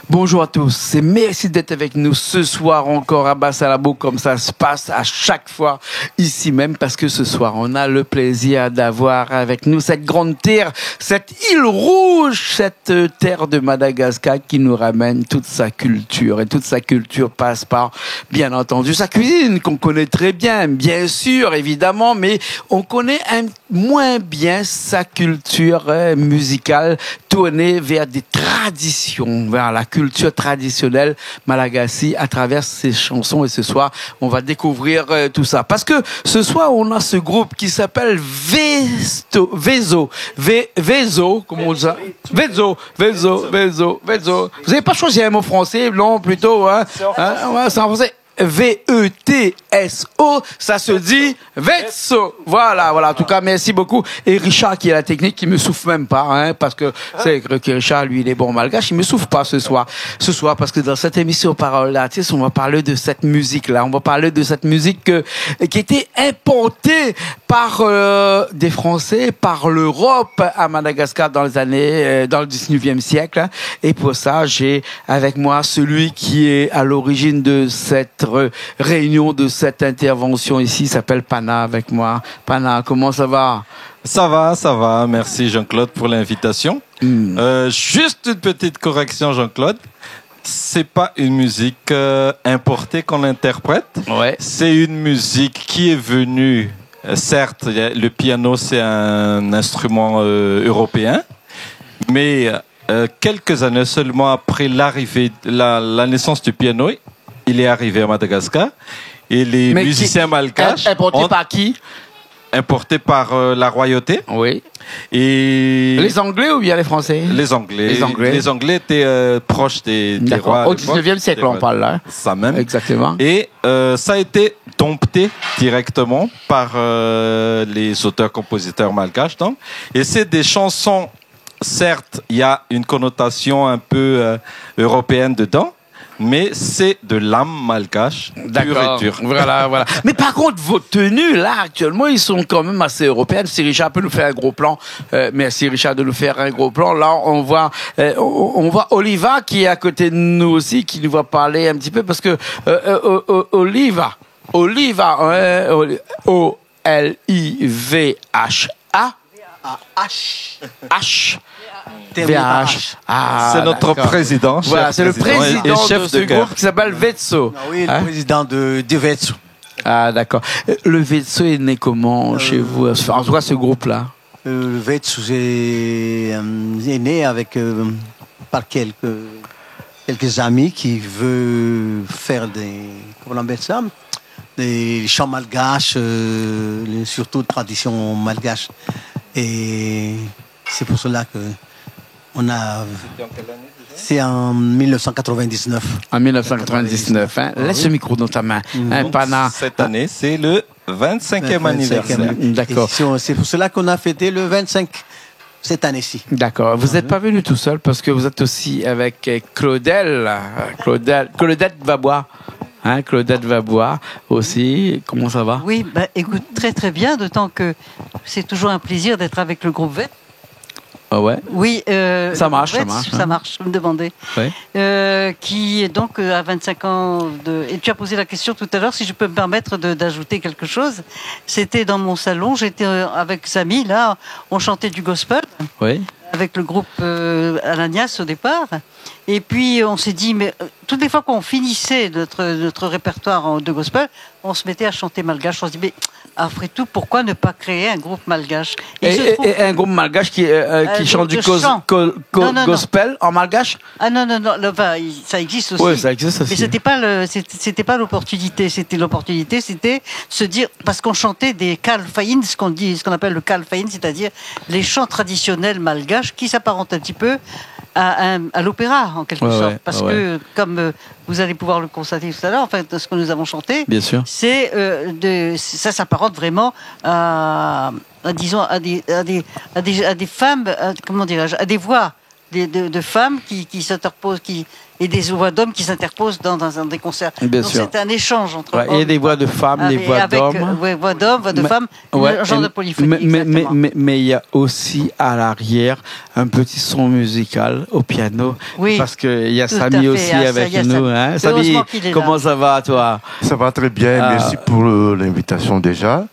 Bonjour à tous et merci d'être avec nous ce soir encore à Bassalabo, comme ça se passe à chaque fois ici même, parce que ce soir on a le plaisir d'avoir avec nous cette grande terre, cette île rouge, cette terre de Madagascar qui nous ramène toute sa culture, et toute sa culture passe par, bien entendu, sa cuisine qu'on connaît très bien, bien sûr, évidemment, mais on connaît moins bien sa culture musicale tournée vers des traditions, vers la culture traditionnelle malagasy à travers ses chansons. Et ce soir, on va découvrir tout ça. Parce que ce soir, on a ce groupe qui s'appelle Vezo. Comment on dit ça? Vezo. Vous n'avez pas choisi un mot français, non, plutôt, hein? C'est en français. V-E-T-S-O, ça se dit Vetso. Voilà. En tout cas, merci beaucoup. Et Richard, qui est la technique, qui me souffle même pas, hein, parce que c'est que Richard, lui, il est bon malgache, il me souffle pas ce soir. Parce que dans cette émission Parole d'artiste, on va parler de cette musique-là. On va parler de cette musique qui était importée par des Français, par l'Europe à Madagascar dans les années, dans le 19e siècle. Hein. Et pour ça, j'ai avec moi celui qui est à l'origine de cette réunion, de cette intervention ici, s'appelle Pana avec moi. Pana, comment ça va? Ça va. Merci Jean-Claude pour l'invitation. Juste une petite correction, Jean-Claude. C'est pas une musique importée qu'on interprète. Ouais. C'est une musique qui est venue. Certes, le piano c'est un instrument européen, mais quelques années seulement après l'arrivée, la naissance du piano, il est arrivé à Madagascar et les musiciens malgaches... Importé par qui? Importé par la royauté. Oui. Et les Anglais ou bien les Français? Les Anglais. Les Anglais étaient proches des rois. Au 19e siècle, on parle là. Ça même. Exactement. Et ça a été dompté directement par les auteurs-compositeurs malgaches. Donc. Et c'est des chansons, certes, il y a une connotation un peu européenne dedans, mais c'est de l'âme malgache, pure et dure. Voilà. Mais par contre, vos tenues, là, actuellement, ils sont quand même assez européennes. Si Richard peut nous faire un gros plan, merci Richard de nous faire un gros plan. Là, on voit Oliva qui est à côté de nous aussi, qui nous va parler un petit peu, parce que Oliva, O-L-I-V-H-A. H. C'est notre président. Voilà, c'est le président et chef de ce groupe qui s'appelle Vetso. Oui, le président de Vetso. Ah, d'accord. Le Vetso est né comment chez vous? En tout cas, ce groupe-là. Le Vetso est né par quelques amis qui veulent faire des chants malgaches, surtout de tradition malgache. Et c'est pour cela que on a... C'est en 1999. En 1999, hein. Laisse le micro dans ta main. Pana. Cette année, c'est le 25e anniversaire. D'accord. C'est pour cela qu'on a fêté le 25 cette année-ci. D'accord. Vous n'êtes pas venu tout seul parce que vous êtes aussi avec Claudette Vabois. Hein, Claudette Vabois aussi. Comment ça va? Oui, écoute, très très bien, d'autant que c'est toujours un plaisir d'être avec le groupe VET. Ah ouais. Oui, ça marche. Ça marche, vous me demandez. Ouais. Qui est donc à 25 ans Et tu as posé la question tout à l'heure, si je peux me permettre d'ajouter quelque chose. C'était dans mon salon, j'étais avec Samy, là, on chantait du gospel. Oui. Avec le groupe Alanias au départ. Et puis on s'est dit, mais toutes les fois qu'on finissait notre répertoire de gospel, on se mettait à chanter malgache. On se dit, mais après tout, pourquoi ne pas créer un groupe malgache? Et un groupe malgache qui chante du gospel en malgache? Ah non, ça existe aussi. Oui, ça existe aussi. Mais c'était pas l'opportunité. L'opportunité, c'était se dire, parce qu'on chantait des kalfaïns, ce qu'on appelle le kalfaïn, c'est-à-dire les chants traditionnels malgaches qui s'apparentent un petit peu à l'opéra, en quelque sorte. Parce que, comme vous allez pouvoir le constater tout à l'heure, enfin, ce que nous avons chanté, bien sûr, ça s'apparente vraiment à des femmes, comment dirais-je, à des voix de femmes qui s'interposent, et des voix d'hommes qui s'interposent dans des concerts. Bien Donc sûr. c'est un échange entre Ouais, et des voix de femmes, des voix d'hommes. Voix d'hommes, voix de femmes, un genre de polyphonie. Mais il y a aussi à l'arrière un petit son musical au piano. Oui, parce qu'il y a tout à Samy fait. aussi Ah, ça, avec il y a nous. Samy. Hein. Samy, Heureusement qu'il est comment là. ça va toi? Ça va très bien, Ah. merci pour l'invitation déjà.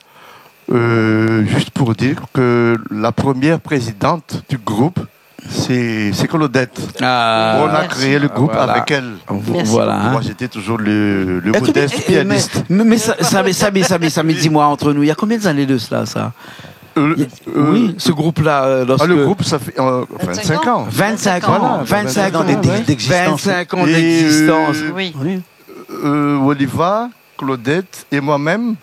Juste pour dire que la première présidente du groupe, c'est Claudette. Ah, On a merci. créé le groupe Voilà. avec elle. Merci. Voilà. hein. Moi, j'étais toujours le Attends, modeste pianiste. mais Samy, dis-moi entre nous, il y a combien d'années de cela, ça? Oui, ce groupe-là, lorsque... Le groupe, ça fait 25 ans. 25 Voilà, ans, 25 ans d'existence. 25 ans d'existence. Oui. Oliva, Claudette et moi-même,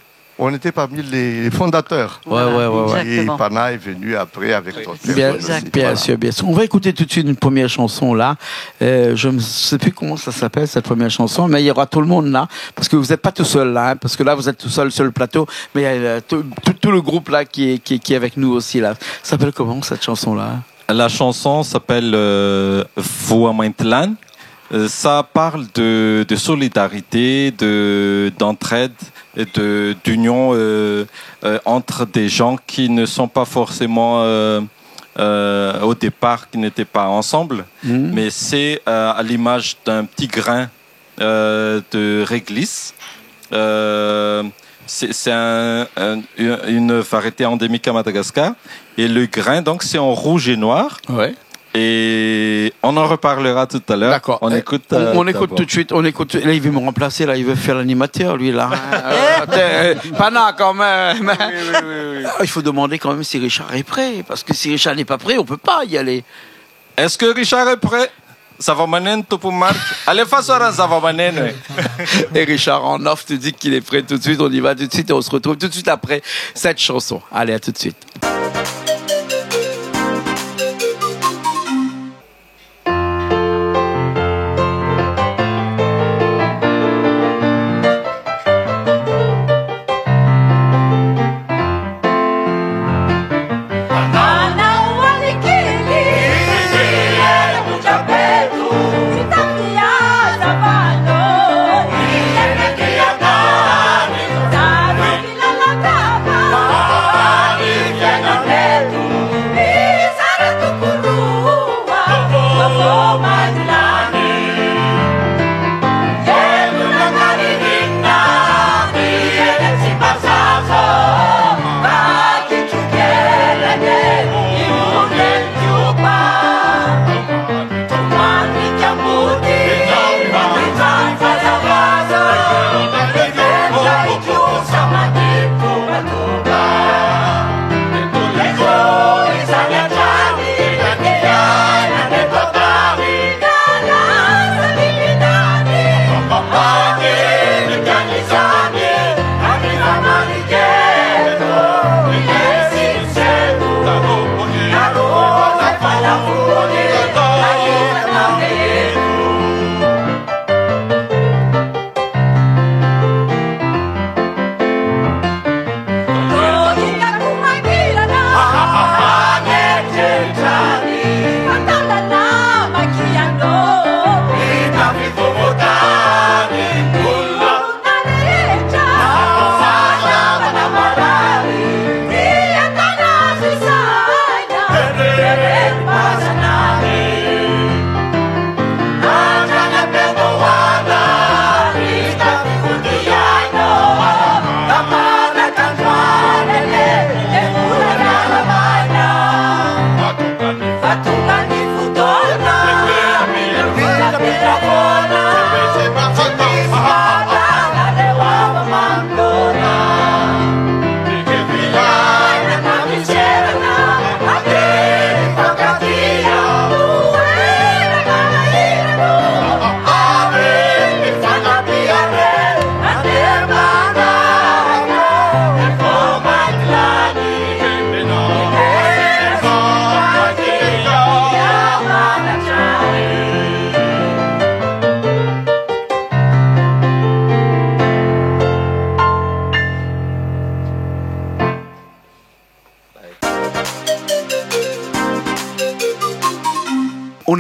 on était parmi les fondateurs. Ouais. Et Exactement. Pana est venu après avec d'autres Bien, personnes aussi. bien Voilà. sûr, bien sûr. On va écouter tout de suite une première chanson là. Je ne sais plus comment ça s'appelle cette première chanson, mais il y aura tout le monde là, parce que vous n'êtes pas tout seul là, hein, parce que là vous êtes tout seul sur le plateau, mais il y a tout le groupe là qui est avec nous aussi là. Ça s'appelle comment cette chanson là? La chanson s'appelle Voix Maintlan. Ça parle de solidarité, d'entraide, et d'union entre des gens qui ne sont pas forcément au départ, qui n'étaient pas ensemble, mais c'est à l'image d'un petit grain de réglisse. C'est une variété endémique à Madagascar, et le grain donc c'est en rouge et noir. Ouais. Et on en reparlera tout à l'heure. D'accord. On écoute. On écoute tout de suite. On écoute. Là, il veut me remplacer. Là, il veut faire l'animateur, lui là. Pana quand même. Il faut demander quand même si Richard est prêt, parce que si Richard n'est pas prêt, on peut pas y aller. Est-ce que Richard est prêt? Ça va mener tout pour Marc. Allez, face-à-face, ça va mener. Et Richard en off te dit qu'il est prêt tout de suite. On y va tout de suite et on se retrouve tout de suite après cette chanson. Allez, à tout de suite.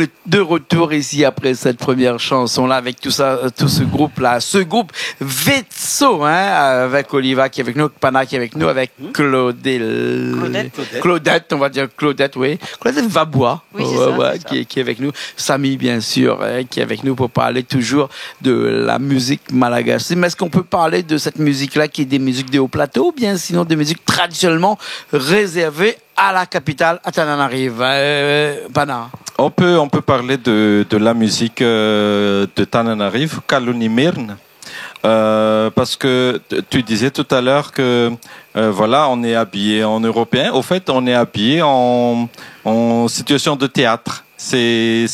est de retour ici après cette première chanson-là, avec tout ce groupe-là. Ce groupe Vezzo, avec Oliva qui est avec nous, Pana qui est avec nous, avec Claudette, on va dire Claudette, oui. Claudette Vabois, Oui, c'est ça, qui est avec nous. Samy, bien sûr, qui est avec nous pour parler toujours de la musique malagasy. Mais est-ce qu'on peut parler de cette musique-là qui est des musiques de haut plateau, ou bien sinon des musiques traditionnellement réservées à la capitale, à Tananarive, Pana? On peut parler de la musique de Tananarive, Kalunimirn, parce que tu disais tout à l'heure que voilà, on est habillé en européen. Au fait, on est habillé en situation de théâtre. C'est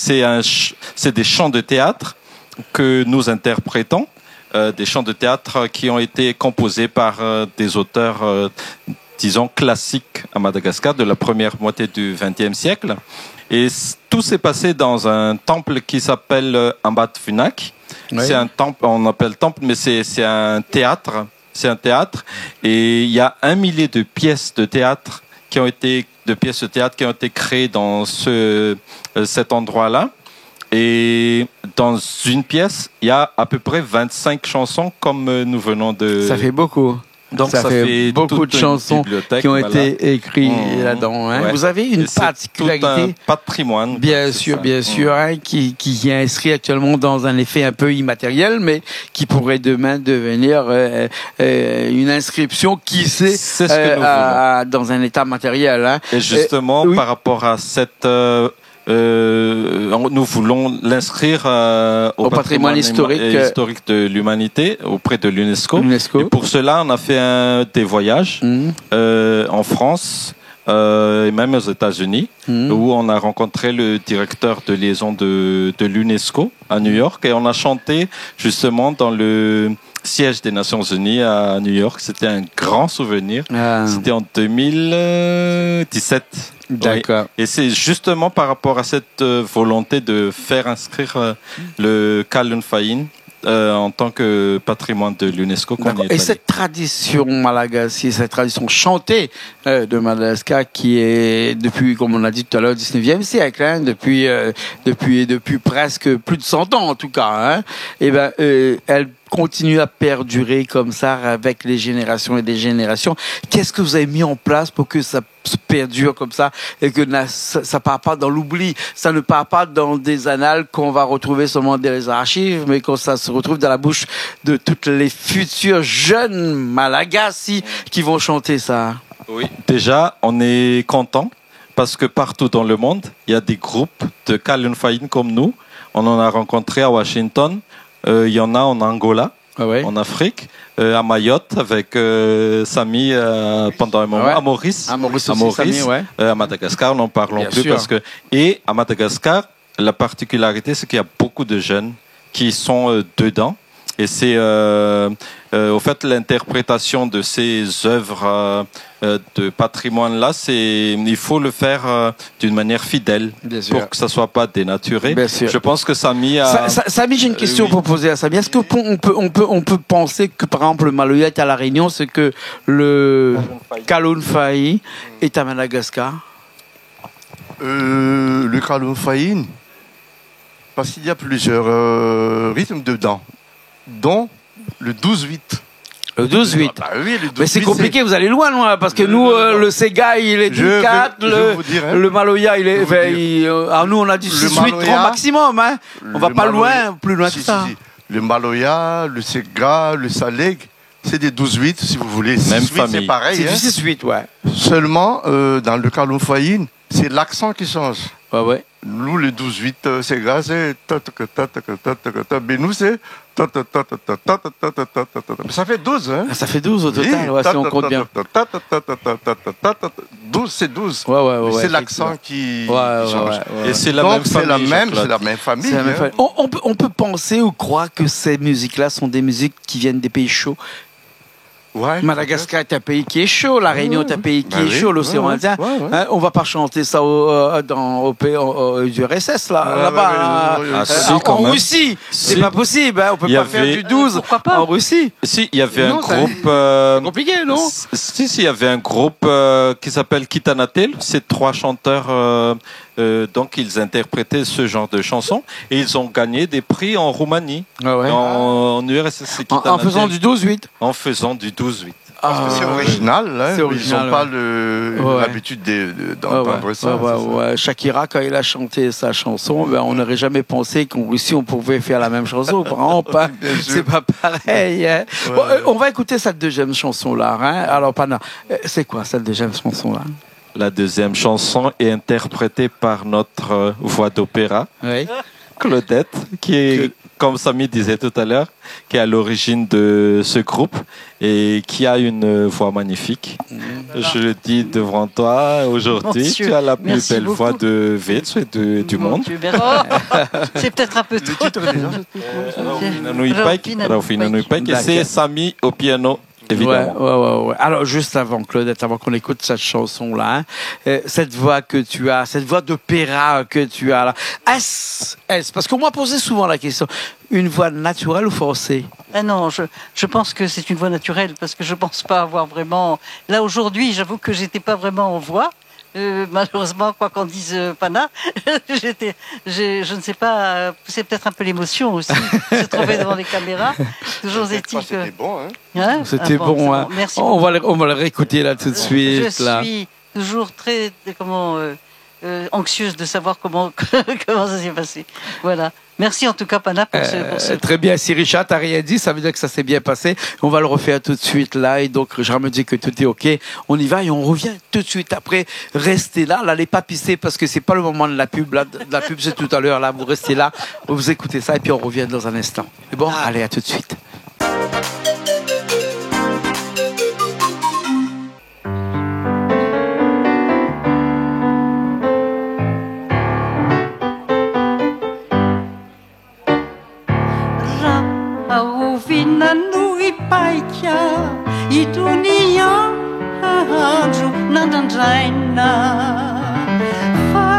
des chants de théâtre que nous interprétons, des chants de théâtre qui ont été composés par des auteurs disons classiques à Madagascar de la première moitié du XXe siècle. Et tout s'est passé dans un temple qui s'appelle Ambat Funak. Oui. C'est un temple, on appelle temple, mais c'est un théâtre. C'est un théâtre. Et il y a 1 millier de pièces de théâtre qui ont été créées dans cet endroit-là. Et dans une pièce, il y a à peu près 25 chansons comme nous venons de... Ça fait beaucoup. Donc ça fait beaucoup de chansons qui ont été écrites là-dedans. Ouais. Vous avez une particularité, tout un patrimoine, bien sûr, qui est inscrit actuellement dans un effet un peu immatériel, mais qui pourrait demain devenir une inscription, qui sait, dans un état matériel. Et justement, par rapport à cette nous voulons l'inscrire au patrimoine historique de l'humanité auprès de l'UNESCO. Et pour cela, on a fait des voyages en France et même aux États-Unis, où on a rencontré le directeur de liaison de l'UNESCO à New York, et on a chanté justement dans le siège des Nations Unies à New York. C'était un grand souvenir. C'était en 2017. D'accord. Oui. Et c'est justement par rapport à cette volonté de faire inscrire le Kalun Faïn en tant que patrimoine de l'UNESCO qu'on y est allé. Et cette tradition malagasy, cette tradition chantée de Madagascar, qui est depuis, comme on a dit tout à l'heure, 19e siècle, depuis presque plus de 100 ans en tout cas, elle continue à perdurer comme ça avec les générations et des générations. Qu'est-ce que vous avez mis en place pour que ça se perdure comme ça et que ça part pas dans l'oubli, ça ne part pas dans des annales qu'on va retrouver seulement dans les archives, mais que ça se retrouve dans la bouche de toutes les futurs jeunes Malagasy qui vont chanter ça? Oui, déjà, on est content parce que partout dans le monde, il y a des groupes de Kalun Faïn comme nous. On en a rencontré à Washington. Il y en a en Angola, en Afrique, à Mayotte avec Samy pendant un moment, à Maurice, Samy, à Madagascar, n'en parlons plus parce que... Et à Madagascar, la particularité, c'est qu'il y a beaucoup de jeunes qui sont dedans. Et c'est au fait l'interprétation de ces œuvres de patrimoine-là, il faut le faire d'une manière fidèle pour que ça soit pas dénaturé. Je pense que Samy a... Samy, j'ai une question pour poser à Samy. Est-ce qu'on peut penser que par exemple le Maloya est à la Réunion, c'est que le Kalun Faïn est à Madagascar? Le Kalun Faïn, parce qu'il y a plusieurs rythmes dedans, dont le 12-8. Le 12-8. Bah oui, le 12-8. Mais c'est compliqué, vous allez loin, parce que nous, le Sega, il est 10-4, le Maloya, il est... nous, on a dit 6-8, 3 maximum. On va pas loin, plus loin que ça. Le Maloya, le Sega, le Saleg, c'est des 12-8, si vous voulez. Même famille. C'est pareil. C'est du 6-8, ouais. Seulement, dans le Kalun Faïn, c'est l'accent qui change. Ouais. Nous, le 12-8, Sega, c'est... Mais nous, c'est... Ça fait 12, hein? Ça fait 12 au total, si on compte bien. 12, c'est 12. Ouais, c'est l'accent qui change. Et c'est la même famille. C'est la même famille. On peut penser ou croire que ces musiques-là sont des musiques qui viennent des pays chauds. Ouais, Madagascar est un pays qui est chaud, la Réunion est un pays qui est chaud, l'océan Indien. On va pas chanter ça au pays du RSS là-bas. En Russie, c'est pas possible. On peut pas faire du 12 en Russie. Si, il y avait un groupe. Compliqué, non? Si, il y avait un groupe qui s'appelle Kitanatel. C'est 3 chanteurs Donc ils interprétaient ce genre de chansons et ils ont gagné des prix en Roumanie, Ah ouais. en URSS. En faisant du 12-8. En faisant du 12-8. C'est original, hein, c'est original, ils n'ont pas l'habitude d'entendre ça. Ouais. Shakira, quand il a chanté sa chanson, on n'aurait jamais pensé qu'ici on pouvait faire la même chanson. Vraiment pas. C'est pas pareil. Hein. Ouais. Bon, on va écouter cette deuxième chanson-là. Hein. Alors, Pana, c'est quoi cette deuxième chanson-là? La deuxième chanson est interprétée par notre voix d'opéra, Oui. Claudette, qui est, comme Samy disait tout à l'heure, qui est à l'origine de ce groupe et qui a une voix magnifique. Je le dis devant toi aujourd'hui, Monsieur, tu as la plus merci belle beaucoup. voix de Wits et du Mon monde. Dieu, merci. C'est peut-être un peu trop. Raufina Nuipek, et c'est Samy au piano, évidemment. Ouais. Alors, juste avant, Claudette, avant qu'on écoute cette chanson-là, hein, cette voix que tu as, cette voix d'opéra que tu as là, est-ce, parce qu'on m'a posé souvent la question, une voix naturelle ou forcée? Ah non, je pense que c'est une voix naturelle parce que je pense pas avoir vraiment. Là aujourd'hui, j'avoue que j'étais pas vraiment en voix. Malheureusement, quoi qu'en dise Pana, je ne sais pas. C'est peut-être un peu l'émotion aussi, se trouver devant les caméras. Toujours est-il que. C'était bon, hein. Hein C'était bon, hein. Merci. On va le réécouter là tout de suite. Je suis toujours très anxieuse de savoir comment ça s'est passé. Voilà. Merci en tout cas, Pana, pour ce... Très bien, si Richard t'a rien dit, ça veut dire que ça s'est bien passé. On va le refaire tout de suite là, et donc Richard me dit que tout est ok. On y va et on revient tout de suite après. Restez là, n'allez pas pisser parce que c'est pas le moment de la pub. Là, de la pub c'est tout à l'heure. Là, vous restez là, vous écoutez ça et puis on revient dans un instant. C'est bon, allez, à tout de suite. Itoniandro nandandraina fa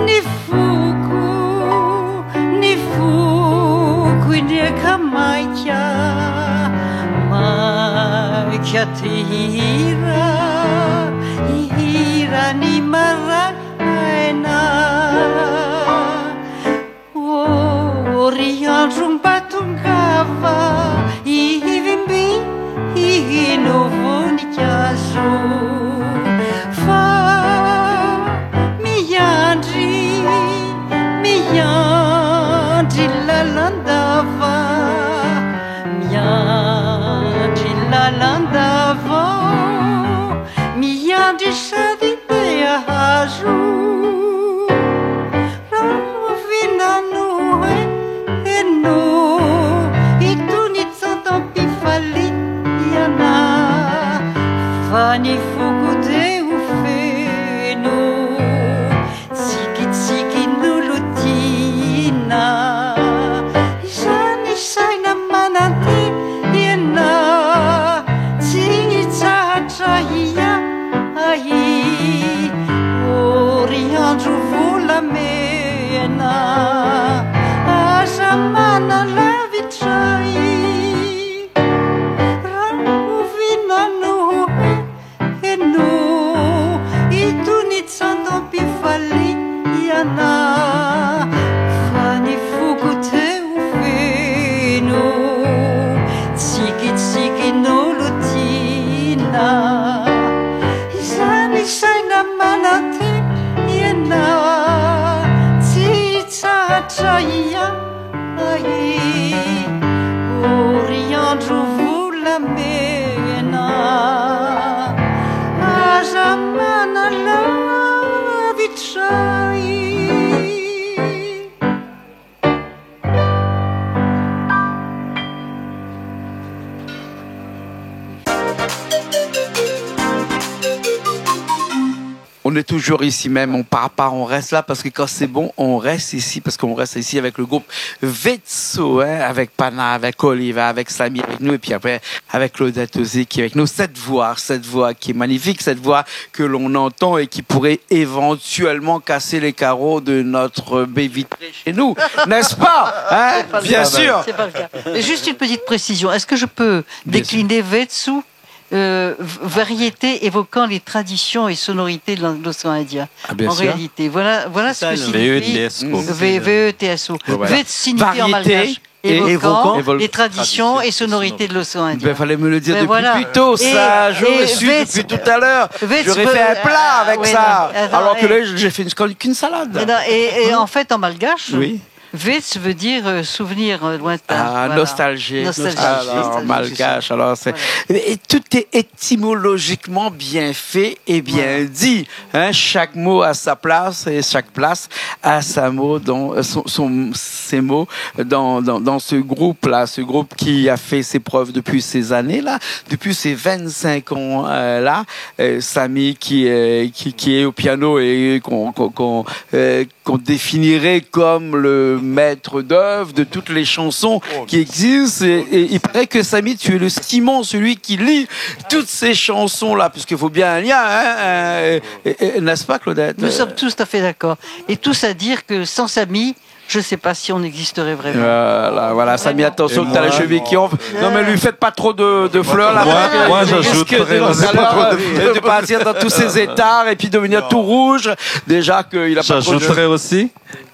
ny foko indreka maika ihira ny maraina riandro mbatongava ivimby no voninkazo fa miandry lalandava miandry sady be ahazo ravinano eno itony tsantampifaliana fa ny foko de ho feno tsikitsikin'olo tiana izany saina manantiana tsy nitsahatra hiahy oriandro volamena aza mana lavitray raovinano eno itony tsandampifaliana fa ny foko te ho feno tsikitsikin'olo tiana izany saina manantiana tsy tsahatra hiahy oriandro volamena aza mana lavitray. On est toujours ici même, on part pas, on reste là parce que quand c'est bon, on reste ici parce qu'on reste ici avec le groupe Vetso, hein, avec Pana, avec Oliva, avec Samy avec nous et puis après avec Claudette aussi qui est avec nous. Cette voix qui est magnifique, cette voix que l'on entend et qui pourrait éventuellement casser les carreaux de notre baie vitrée chez nous, n'est-ce pas, hein? Bien sûr. C'est pas le cas. Et juste une petite précision, est-ce que je peux décliner Vetsu variété évoquant les traditions et sonorités de l'océan Indien. Ah, bien en sûr. réalité, voilà ce que signifie VETSO. VETSO signifie en Variété malgache et évoquant évoquant les traditions et sonorités de l'océan Indien. Il fallait me le dire Mais depuis voilà. plus tôt, ça. Et J'aurais su Vets- depuis tout à l'heure. Vets J'aurais veut- fait un plat avec oui, ça. non, attends, Alors que et- là, j'ai fait qu'une salade. Et en fait, en malgache, Oui. Vets veut dire souvenir lointain. Ah, Voilà. nostalgie. Nostalgie. Alors, Nostalgie, malgache. Alors, c'est. Et tout est étymologiquement bien fait et bien dit. Hein, chaque mot a sa place et chaque place a sa mot dans ses mots dans ce groupe-là, ce groupe qui a fait ses preuves depuis ces années-là, depuis ces 25 ans là. Samy qui est au piano et qu'on définirait comme le maître d'œuvre de toutes les chansons qui existent. Et il paraît que Samy, tu es le Simon, celui qui lit toutes ces chansons-là, puisqu'il faut bien un lien, hein, n'est-ce pas, Claudette? Nous sommes tous tout à fait d'accord. Et tous à dire que sans Samy, je ne sais pas si on existerait vraiment. Voilà, Samy, attention que t'as les chevilles qui ont. Non, mais lui faites pas trop de fleurs là. Moi, Il risque j'ajouterais de partir dans tous ses états et puis devenir tout rouge. Déjà qu'il a pas trop de... J'ajouterais aussi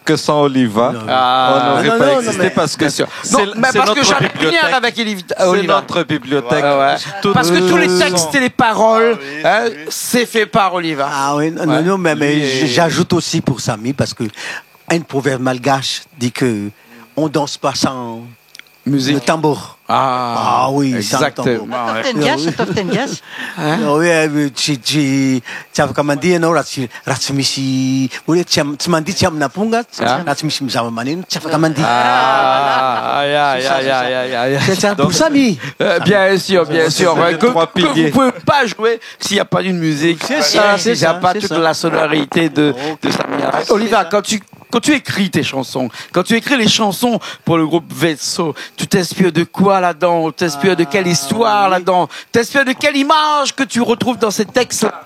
que sans Oliva, on n'aurait pas existé parce que bien sûr. c'est Non, mais parce que notre j'admire bibliothèque. avec C'est Oliva. notre bibliothèque. Parce que tous les textes sont- et les paroles, hein, c'est fait par Oliva. Ah oui, non, mais j'ajoute aussi pour Samy, parce que un proverbe malgache dit que on danse pas sans le Musique. tambour. Ah oui, exactement. Toftengas. Oui, tu as comment dire, non, ratsumisi, oui, tu m'as dit, tu m'as punga, ratsumisi mzamanin, tu as comment dire. C'est ça pour Samy. Bien sûr, bien sûr. c'est les trois Que vous piliers. pouvez pas jouer s'il n'y a pas d'une musique. C'est ça, S'il n'y a pas toute la sonorité de Samy. Oliva, quand tu écris tes chansons, quand tu écris les chansons pour le groupe VETSO, tu t'inspires de quoi là-dedans? Tu t'inspires de quelle histoire là-dedans? Tu t'inspires de quelle image que tu retrouves dans ces textes-là?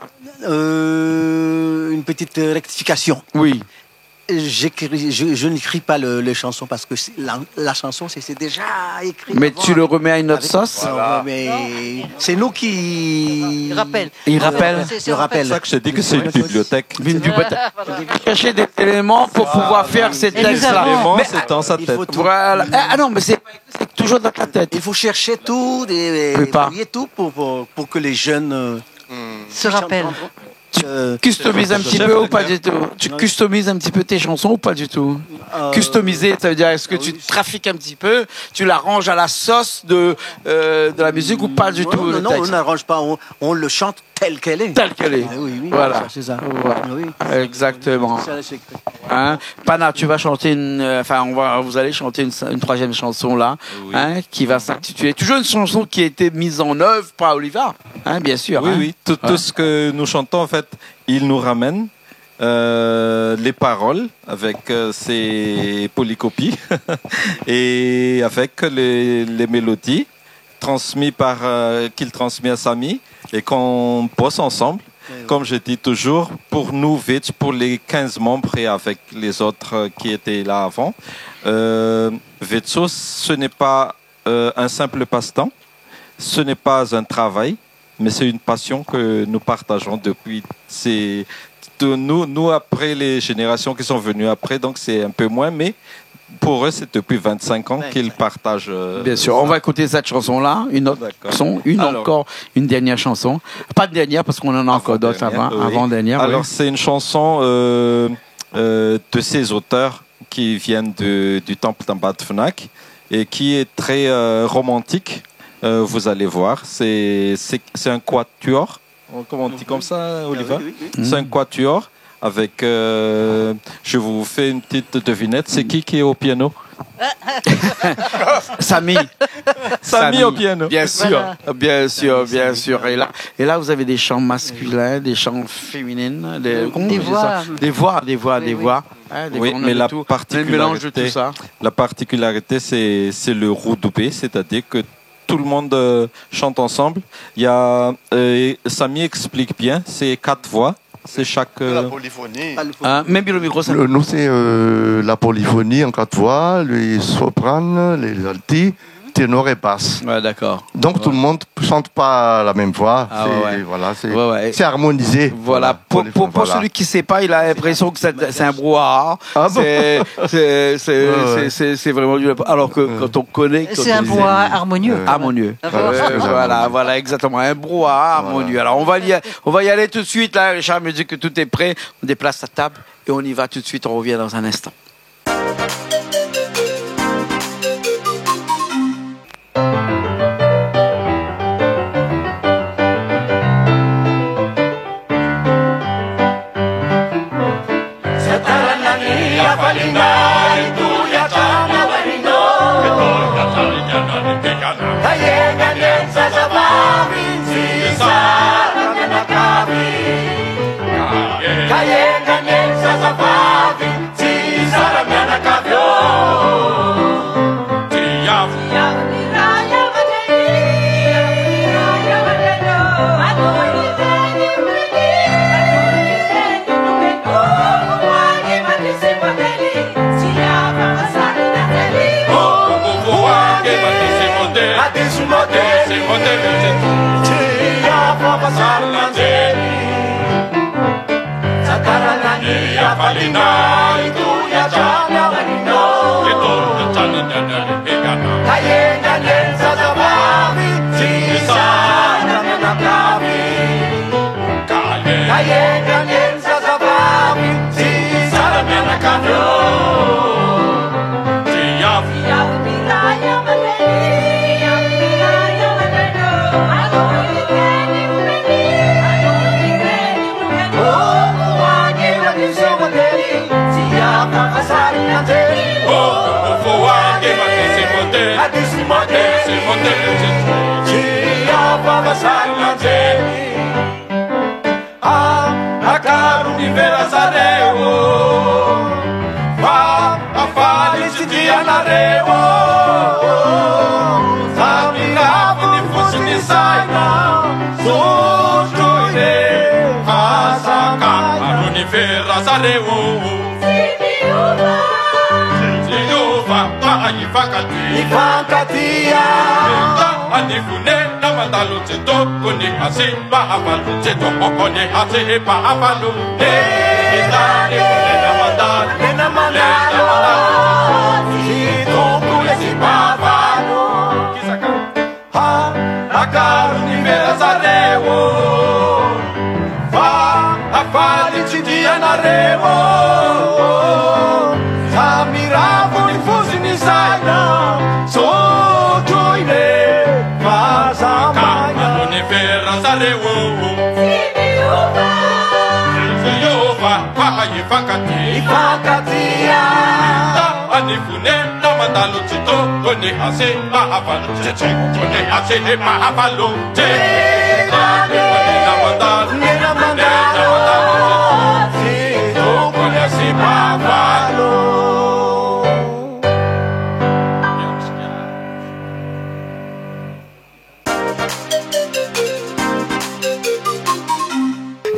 Une petite rectification. Oui. Je n'écris pas les chansons parce que la chanson, c'est déjà écrit. Mais avant, tu le remets à une autre avec- sauce? Mais c'est nous qui... Il rappelle. Il rappelle. Je rappelle. C'est ça que je te dis que c'est une bibliothèque. Chercher des éléments pour pouvoir faire ces textes-là. L'élément, Mais, c'est dans sa il tête. faut tout. voilà. Ah non, mais c'est toujours dans ta tête. Il faut chercher tout, et tout pour que les jeunes Se rappelle. Customises un petit peu ou pas du tout? Tu customises un petit peu tes chansons ou pas du tout? Customiser, ça veut dire est-ce que tu trafiques un petit peu, tu l'arranges à la sauce de la musique ou pas du tout? Non, on n'arrange pas, on le chante tel qu'elle est. Telle qu'elle est. Oui, Voilà. c'est ça. Voilà. Oui. Exactement. Hein? Pana, tu vas chanter vous allez chanter une troisième chanson là, Oui. hein, qui va s'intituler. Toujours une chanson qui a été mise en œuvre par Oliva, hein, bien sûr. Oui, hein. oui. Tout ce que nous chantons, en fait, il nous ramène les paroles avec ses polycopies et avec les mélodies transmises qu'il transmet à Samy et qu'on bosse ensemble. Comme je dis toujours, pour nous, VETS, pour les 15 membres et avec les autres qui étaient là avant, VETSO, ce n'est pas un simple passe-temps, ce n'est pas un travail, mais c'est une passion que nous partageons depuis. Nous, après les générations qui sont venues après, donc c'est un peu moins, mais pour eux, c'est depuis 25 ans qu'ils partagent. Bien sûr, on va écouter cette chanson-là, une autre D'accord. chanson, Alors. une dernière chanson. Pas de dernière parce qu'on en a encore d'autres avant-dernière. Alors, oui. c'est une chanson de ces auteurs qui viennent du temple d'Ambat Fnac et qui est très romantique. Vous allez voir, c'est un quatuor. Comment on dit comme ça, Oliva? C'est un quatuor avec. Je vous fais une petite devinette. C'est qui est au piano? Samy. Samy au piano. Bien sûr, Voilà. bien sûr, bien sûr. Et là, vous avez des chants masculins, des chants féminines, comment Des on dit ça? voix. des voix. Hein, des Oui, voix, on mais a de la tout. particularité- Le mélange de tout ça. La particularité, c'est le roudoubé, c'est-à-dire que tout le monde chante ensemble. Il y a Samy explique bien, c'est 4 voix, c'est chaque. La polyphonie. Hein, même le micro, ça. Nous, c'est la polyphonie en 4 voix, les sopranes, les altis ténor et basse. Ouais, d'accord. Donc tout le monde ne chante pas la même voix. Ah, Voilà, Ouais. c'est harmonisé. Voilà. Pour voilà. celui qui ne sait pas, il a l'impression que c'est un brouhaha. Ah bon? C'est vraiment du. Alors que quand on connaît. C'est un brouhaha harmonieux. Harmonieux. Voilà, Voilà, exactement. Un brouhaha harmonieux. Alors on va y aller tout de suite. Là, Richard me dit que tout est prêt. On déplace sa table et on y va tout de suite. On revient dans un instant.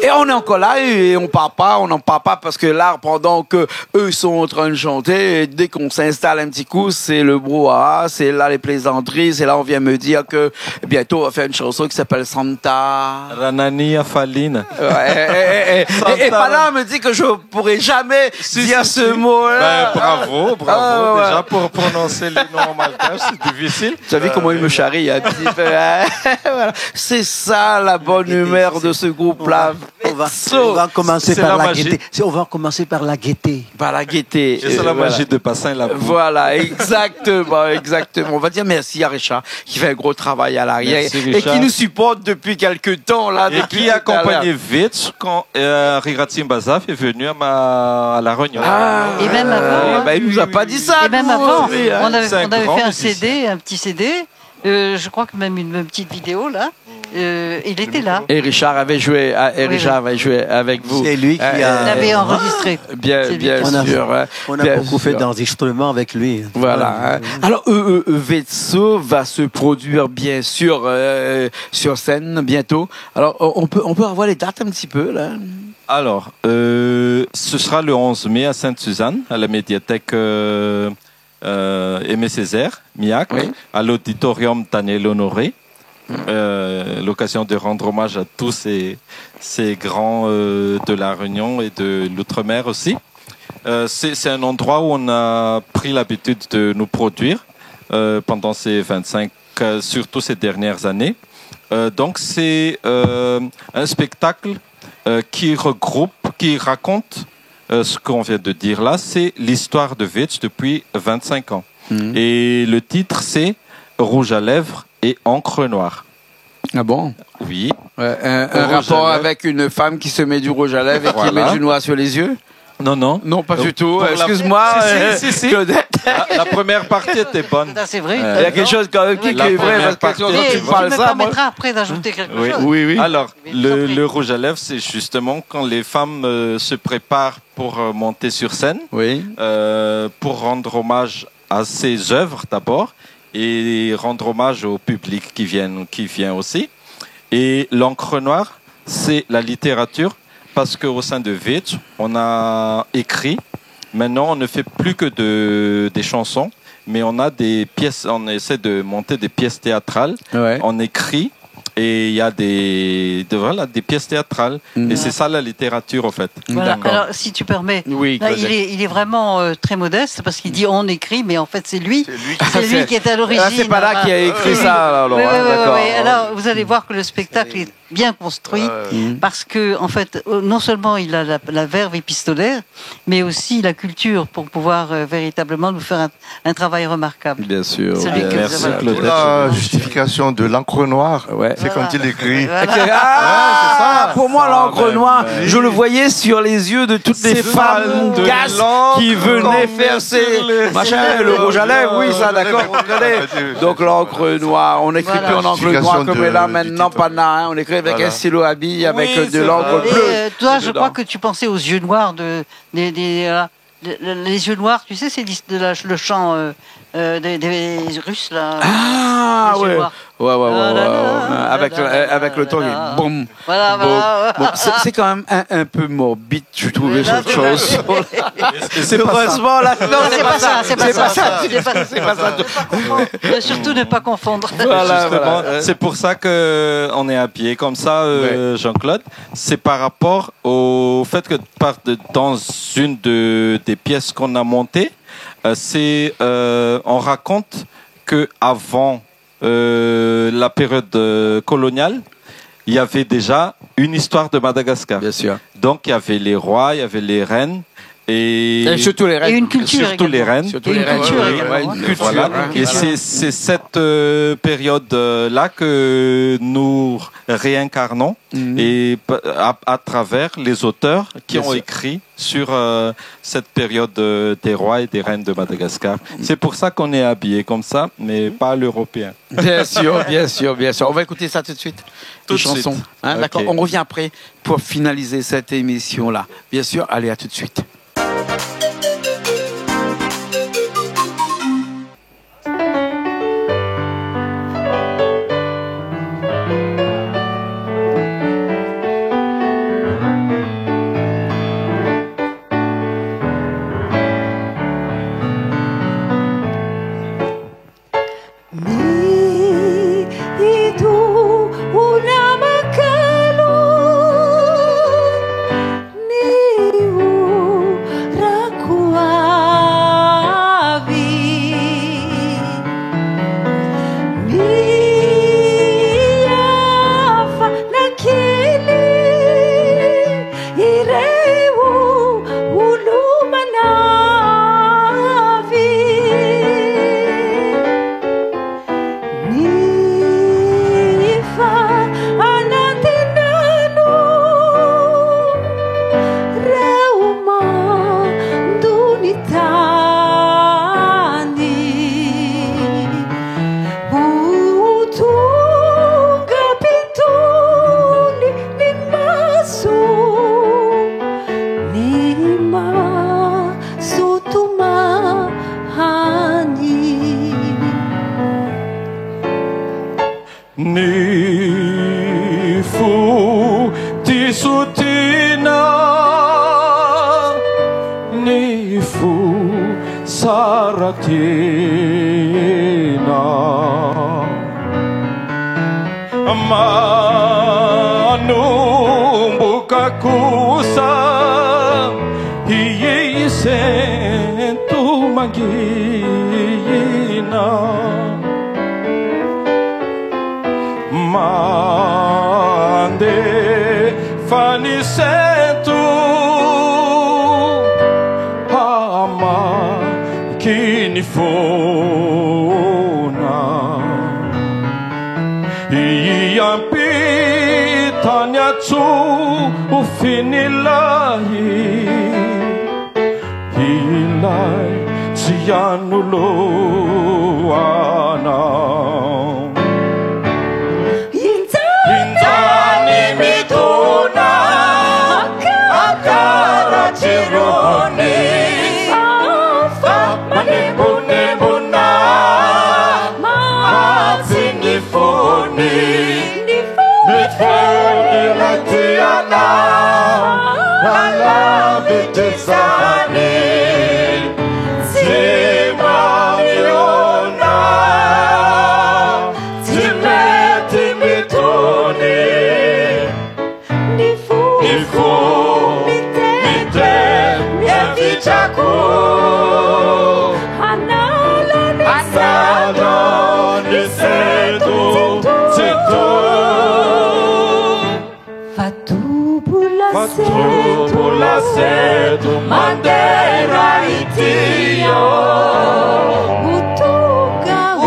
Et on est encore là et on n'en parle pas parce que là, pendant que eux sont en train de chanter, dès qu'on s'installe un petit coup, c'est le brouhaha, c'est là les plaisanteries, c'est là on vient me dire que bientôt on va faire une chanson qui s'appelle Santa. Ranani Afaline. Ouais, et Pana me dit que je pourrais jamais dire ce mot-là. Ben, bravo. Ah, Déjà, pour prononcer les noms en malgache, c'est difficile. Tu as vu comment il me charrie un petit peu. Voilà. C'est ça la bonne humeur de ce groupe-là. On va commencer par la gaieté. On va commencer par la gaieté. Par la gaieté. Et c'est la magie de Passin là. Voilà, exactement. On va dire merci à Richard qui fait un gros travail à l'arrière et qui nous supporte depuis quelques temps là. Et qui a accompagné vite quand Riratim Bazaf est venu à la réunion. Et même avant. Il nous a pas dit ça. Et même avant, on avait fait un musicien. CD, un petit CD. Je crois que même une petite vidéo là. Il était là. Et Richard avait joué. Avait joué avec vous. C'est lui qui Il avait enregistré. Bien sûr. On a beaucoup fait d'enregistrements avec lui. Voilà. Alors, Vetso va se produire bien sûr sur scène bientôt. Alors, on peut avoir les dates un petit peu là. Alors, ce sera le 11 mai à Sainte-Suzanne, à la médiathèque Aimé Césaire, MIAC, Oui. à l'auditorium Daniel Honoré. L'occasion de rendre hommage à tous ces grands de la Réunion et de l'Outre-mer aussi. C'est un endroit où on a pris l'habitude de nous produire pendant ces 25, surtout ces dernières années. Donc c'est un spectacle qui regroupe, qui raconte ce qu'on vient de dire là, c'est l'histoire de Witch depuis 25 ans. Et le titre c'est Rouge à lèvres et encre noire. Ah bon? Oui. Un Rouge rapport à lèvres. avec une femme qui se met du rouge à lèvres et qui Voilà. met du noir sur les yeux? Non, non. Non, pas Donc, du tout. pour la- Excuse-moi, Si. Claudette. La première partie était bonne. Ça, c'est vrai. Il y a quelque chose quand même qui La est vrai, première parce que partie. quand Et tu tu parles me ça, moi... permettras après d'ajouter quelque Oui. chose. Oui. Alors, Mais je t'en prie. le rouge à lèvres, c'est justement quand les femmes se préparent pour monter sur scène, Oui. pour rendre hommage à ces œuvres d'abord et rendre hommage au public qui vient aussi. Et l'encre noire, c'est la littérature parce qu'au sein de Witch, on a écrit. Maintenant, on ne fait plus que des chansons, mais on a des pièces. On essaie de monter des pièces théâtrales. Ouais. On écrit et il y a des pièces théâtrales. Et c'est ça la littérature, en fait. Voilà. D'accord. Alors, si tu permets, Oui, là, Claudette. il est vraiment très modeste parce qu'il dit on écrit, mais en fait c'est lui. C'est lui qui est à l'origine. Ah, c'est pas là qui a écrit ça, alors. Oui, hein, d'accord. Alors, vous allez voir que le spectacle est bien construit parce que, en fait, non seulement il a la verve épistolaire, mais aussi la culture pour pouvoir véritablement nous faire un travail remarquable. Bien sûr. Celui bien que Merci, vous avez- Claudette. La justification de l'encre noire, Ouais. c'est quand il écrit. Voilà. Ah, pour moi, l'encre même, noire, mais- je le voyais sur les yeux de toutes les C'est femmes pas de gasses l'encre qui venaient qu'on faire met ces sur les- machins, le rouge à lèvres, oui, ça, d'accord, on connaît. Donc l'encre noire, on n'écrit Voilà. plus en encre Justification noire comme de- là du maintenant, titre. pas là, on écrit avec Voilà. un stylo à billes, avec Oui, de c'est l'encre vrai. Et bleue. toi, je dedans. crois que tu pensais aux yeux noirs les yeux noirs, tu sais, c'est le chant des Russes là. Ah, Les yeux ouais. noirs. Ouais. La, la, la, Avec la, avec le la, ton, la, il la. boum. Voilà, Bon, voilà. bon, c'est quand même un peu morbide, je trouvais Mais là, cette chose. C'est pas ça. Heureusement, là, non, Non, c'est pas ça, c'est pas ça. C'est pas ça. Ne pas confondre. Surtout ne pas confondre. Voilà, Justement, voilà. c'est pour ça que on est habillé comme ça, Jean-Claude. C'est par rapport au fait que dans une des pièces qu'on a montées, on raconte que avant la période coloniale, il y avait déjà une histoire de Madagascar. Bien sûr. Donc il y avait les rois, il y avait les reines et surtout les Et règles. une culture surtout les également. reines. Surtout Et les une règles, culture oui, également, ouais, hein. une culture, Voilà. hein. Et c'est cette période-là que nous réincarnons et à travers les auteurs qui Bien ont sûr. écrit sur cette période des rois et des reines de Madagascar. C'est pour ça qu'on est habillé comme ça, mais pas l'européen. Bien sûr, bien sûr, bien sûr. On va écouter ça tout de suite. Tout Une de suite. chanson. Hein, Ok. d'accord. On revient après pour finaliser cette émission-là. Bien sûr. Allez, à tout de suite. Mi itu una makalo ni rakuavi mi afa nakili ireu ulumanavi Nifa anatenano Rauma dunitani Butunga pituni nimasu tumahani Nifu tisutina Nifu saratina manumbuka kusa hiye sentu magina mande fani sentu ama kinifona iyampitanya tsu ufinilahi hilai siyanuluana Hindani mituna akara tironi manebunebuna mazinifuni mitfuni latiana alabitizani simamiona timeti mituni nifu mite miavichaku Analo nisedu situ Fatubula sedu Mandera itio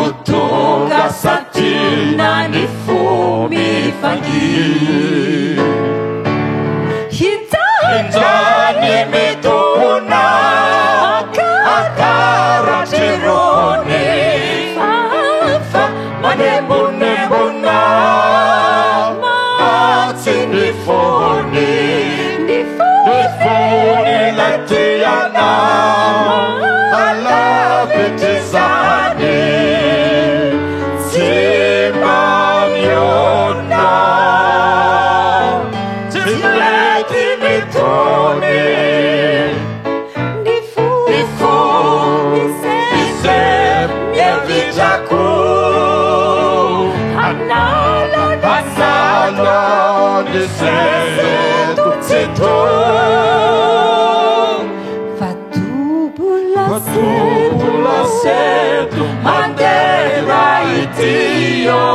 Utunga satina nifumi fangi Hindani mituna Akara tironi Manebunebuna Matinifoni Nifoni latiana Alabitizani Simamiona Timeti mitoni Nifu Isem Yevijaku Analo nisedu situ Fatubula sedu Mandera itio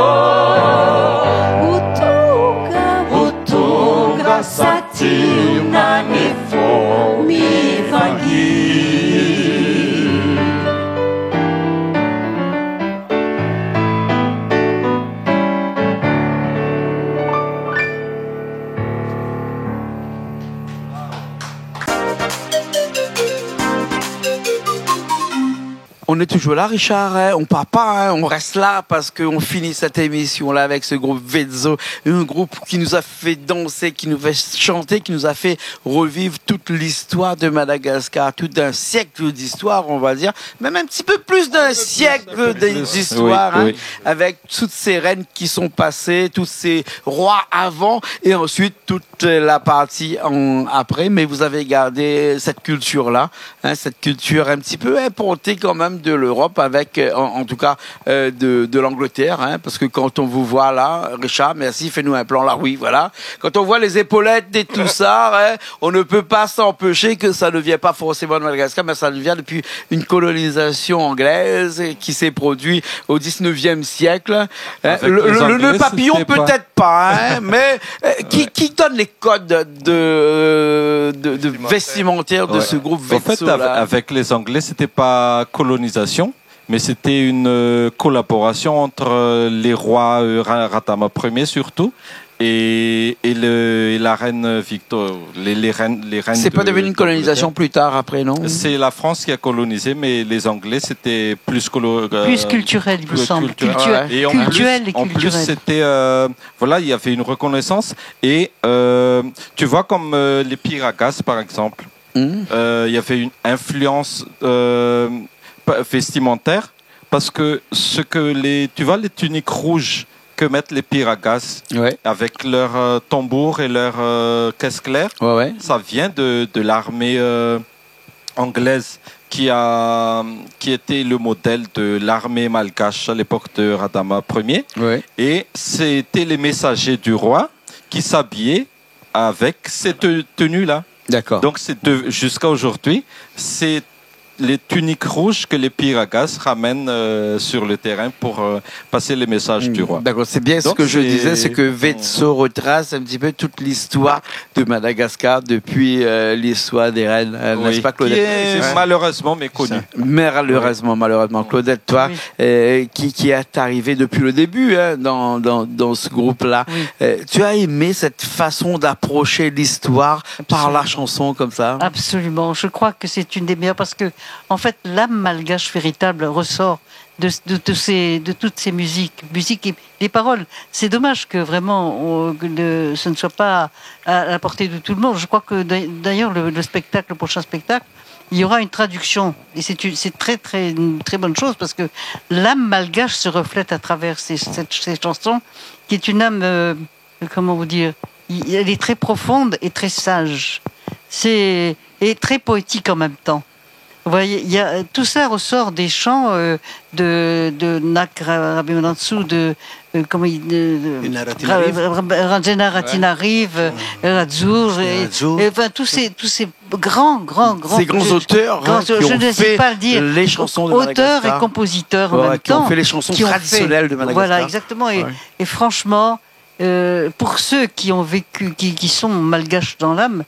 Utunga satina nifumi vangi On est toujours là, Richard, hein, on part pas, hein, on reste là parce qu'on finit cette émission-là avec ce groupe Vezzo, un groupe qui nous a fait danser, qui nous fait chanter, qui nous a fait revivre toute l'histoire de Madagascar, tout un siècle d'histoire, on va dire, même un petit peu plus d'un siècle d'histoire, oui, hein, oui. avec toutes ces reines qui sont passées, tous ces rois avant, et ensuite toute la partie après, mais vous avez gardé cette culture-là, hein, cette culture un petit peu importée quand même de l'Europe avec, en tout cas, de l'Angleterre, hein, parce que quand on vous voit là, Richard, merci, fais-nous un plan là, oui, voilà. Quand on voit les épaulettes et tout ça, hein, on ne peut pas s'empêcher que ça ne vient pas forcément de Madagascar, mais ça vient depuis une colonisation anglaise qui s'est produite au 19e siècle. Hein. Le papillon peut-être pas, hein, mais qui donne les codes de vestimentaire de ce groupe Vezzo? En fait, avec les Anglais, c'était pas colonisation, mais c'était une collaboration entre les rois Ratama Ier surtout et la reine Victor, les reines. C'est pas devenu une colonisation plus tard après, non? C'est la France qui a colonisé, mais les Anglais c'était plus culturel, il me semble. culturel. Et en plus, c'était voilà, il y avait une reconnaissance et tu vois comme les Piragas par exemple, il y avait une influence vestimentaire parce que tu vois les tuniques rouges que mettent les Piragas, ouais, avec leur tambour et leur caisse claire, ouais, ouais, ça vient de l'armée anglaise qui était le modèle de l'armée malgache à l'époque de Radama Ier. Ouais. Et c'était les messagers du roi qui s'habillaient avec cette tenue-là. D'accord. Donc jusqu'à aujourd'hui, c'est les tuniques rouges que les piragas ramènent sur le terrain pour passer les messages du roi. D'accord, c'est bien ce Donc, que je c'est- disais, c'est que Vetso retrace un petit peu toute l'histoire de Madagascar depuis l'histoire des reines, n'est-ce pas, qui Claudette? est Ouais. malheureusement méconnu. Malheureusement, Claudette, toi, qui est arrivé depuis le début hein, dans ce groupe-là, tu as aimé cette façon d'approcher l'histoire par la chanson comme ça? Absolument. Je crois que c'est une des meilleures parce que, en fait, l'âme malgache véritable ressort de toutes ces musiques et les paroles. C'est dommage que vraiment ce ne soit pas à la portée de tout le monde. Je crois que d'ailleurs le prochain spectacle, il y aura une traduction et c'est une très bonne chose parce que l'âme malgache se reflète à travers ces chansons, qui est une âme, comment vous dire, elle est très profonde et très sage. Et très poétique en même temps. Vous voyez, tout ça ressort des chants de Nak Rabimanatsu, Ranjena Ratinarive, Radzur, enfin tous ces grands Ces grands auteurs hein, qui je ont ne sais fait pas le dire, les chansons de auteurs Madagascar. et compositeurs en Ouais, même qui ont temps, fait les chansons qui ont traditionnelles de Madagascar. Voilà, exactement. Ouais. Et franchement, pour ceux qui ont vécu, qui sont malgaches dans l'âme,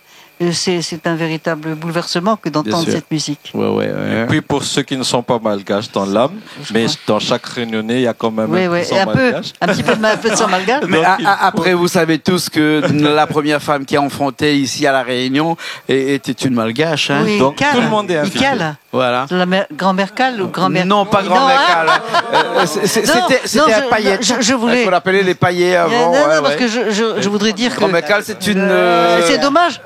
c'est un véritable bouleversement que d'entendre sûr. cette musique. Ouais. Et puis pour ceux qui ne sont pas malgaches dans l'âme, mais dans chaque réunionnais, il y a quand même Oui, un oui, qui sont malgaches. un petit peu de sang malgache. Mais Donc, après, vous savez tous que la première femme qui a affronté ici à La Réunion était une malgache. Hein. Oui, Donc, Cal. tout le monde est invité. Cal. Voilà. Grand-mère Cal ou grand-mère... Non, pas grand-mère Cal. C'était un paillet. Je voulais... Il faut l'appeler les paillets avant. Non, parce que je voudrais dire que... Grand-mère Cal, c'est une... C'est dommage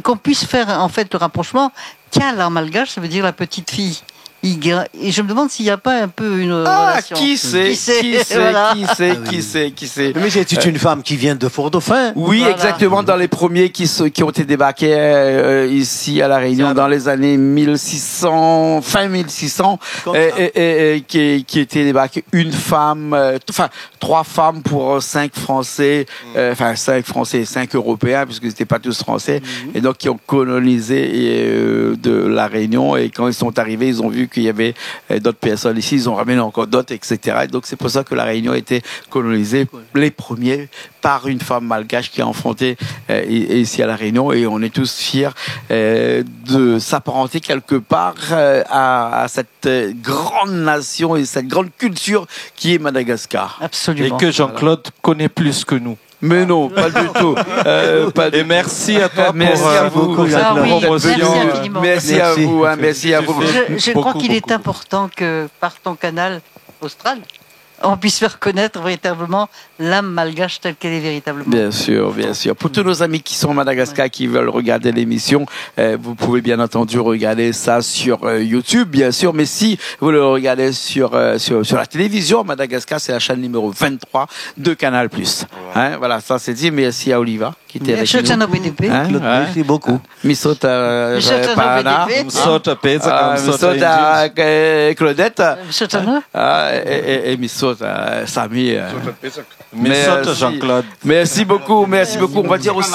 qu'on puisse faire en fait le rapprochement. Cal en malgache, ça veut dire la petite fille. Et je me demande s'il n'y a pas un peu une relation. Qui sait Voilà. Qui sait Mais c'est une femme qui vient de Fort-Dauphin. Oui, Voilà. exactement, dans les premiers qui ont été débarqués ici à La Réunion dans les années 1600, fin 1600, qui étaient débarqués une femme, trois femmes pour 5 Français, 5 Français et 5 Européens, puisque c'était pas tous Français, et donc qui ont colonisé de La Réunion, et quand ils sont arrivés, ils ont vu qu'il y avait d'autres personnes ici, ils ont ramené encore d'autres, etc. Et donc c'est pour ça que La Réunion a été colonisée, les premiers, par une femme malgache qui a affronté ici à La Réunion, et on est tous fiers de s'apparenter quelque part à cette grande nation et cette grande culture qui est Madagascar. Et Absolument. que Jean-Claude connaît plus que nous. Mais non, pas du tout. Et merci à toi Merci pour à vous. beaucoup, Ah oui, promotion. merci infiniment. Merci à vous, hein, merci à vous. Je crois Beaucoup, qu'il est beaucoup. important que par ton canal austral, on puisse faire connaître véritablement l'âme malgache telle qu'elle est véritablement. Bien sûr, bien sûr. Pour tous nos amis qui sont à Madagascar, qui veulent regarder l'émission, vous pouvez bien entendu regarder ça sur YouTube, bien sûr. Mais si vous le regardez sur la télévision à Madagascar, c'est la chaîne numéro 23 de Canal+. Hein, voilà, ça c'est dit. Merci à Oliva qui était avec Je tiens nous. au BDP. Hein, Claude, ouais. merci beaucoup. Misota Misota Parana. BDP. Msota Peza, comme Msota Misota Claudette. Je tiens Et Misota Sami. Msota Merci. Jean-Claude. Merci beaucoup. On va dire aussi.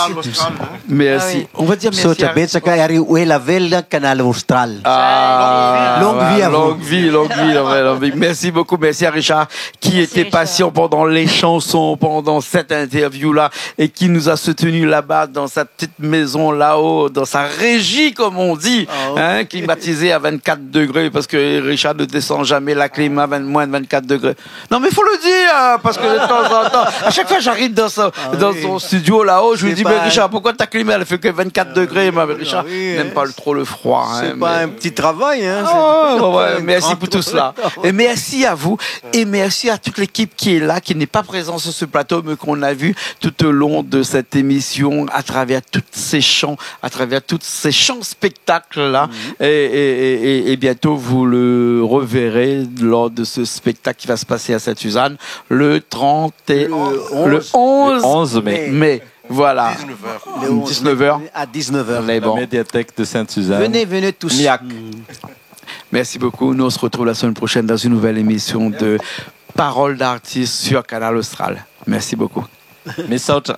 Merci. Ah oui. On va dire merci. Sota Betsaka Ari Uela Vela, Canal Austral. Longue vie à vous. Longue vie. Merci beaucoup. Merci à Richard qui Merci, était Richard. patient pendant les chansons, pendant cette interview-là et qui nous a soutenus là-bas dans sa petite maison là-haut, dans sa régie, comme on dit, hein, climatisée à 24 degrés parce que Richard ne descend jamais la clim à moins de 24 degrés. Non, mais il faut le dire, parce que de temps en temps, à chaque fois j'arrive dans son studio là-haut, je lui C'est dis, pas mais un- Richard, pourquoi ta clim elle fait que 24 degrés? Mais Richard oui, n'aime pas trop le froid. Hein, C'est pas un petit travail, hein. Oh, ouais, merci pour tout cela. Et merci à vous. Et merci à toute l'équipe qui est là, qui n'est pas présente sur ce plateau, mais qu'on a vu tout au long de cette émission, à travers tous ces chants, à travers tous ces chants spectacles-là. Et bientôt, vous le reverrez lors de ce spectacle qui va se passer à Sainte-Suzanne le 30 et le 11 11 mai. mai. Voilà. Le 11 19h. À 19h. Mais La bon. médiathèque de Sainte-Suzanne. Venez tous. Miac. Merci beaucoup. Nous on se retrouve la semaine prochaine dans une nouvelle émission de Paroles d'artistes sur Canal Austral. Merci beaucoup. Minnesota.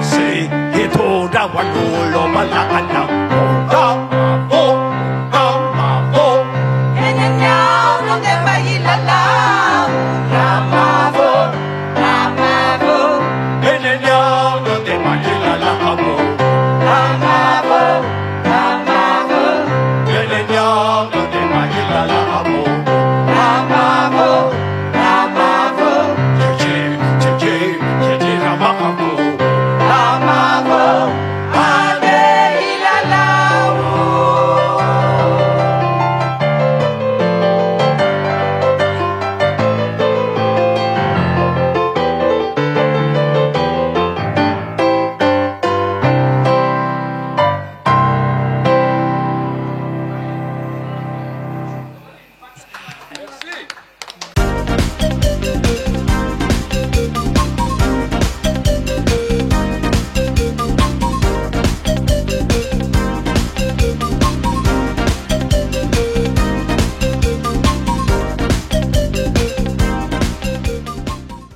Say, he told I want to love a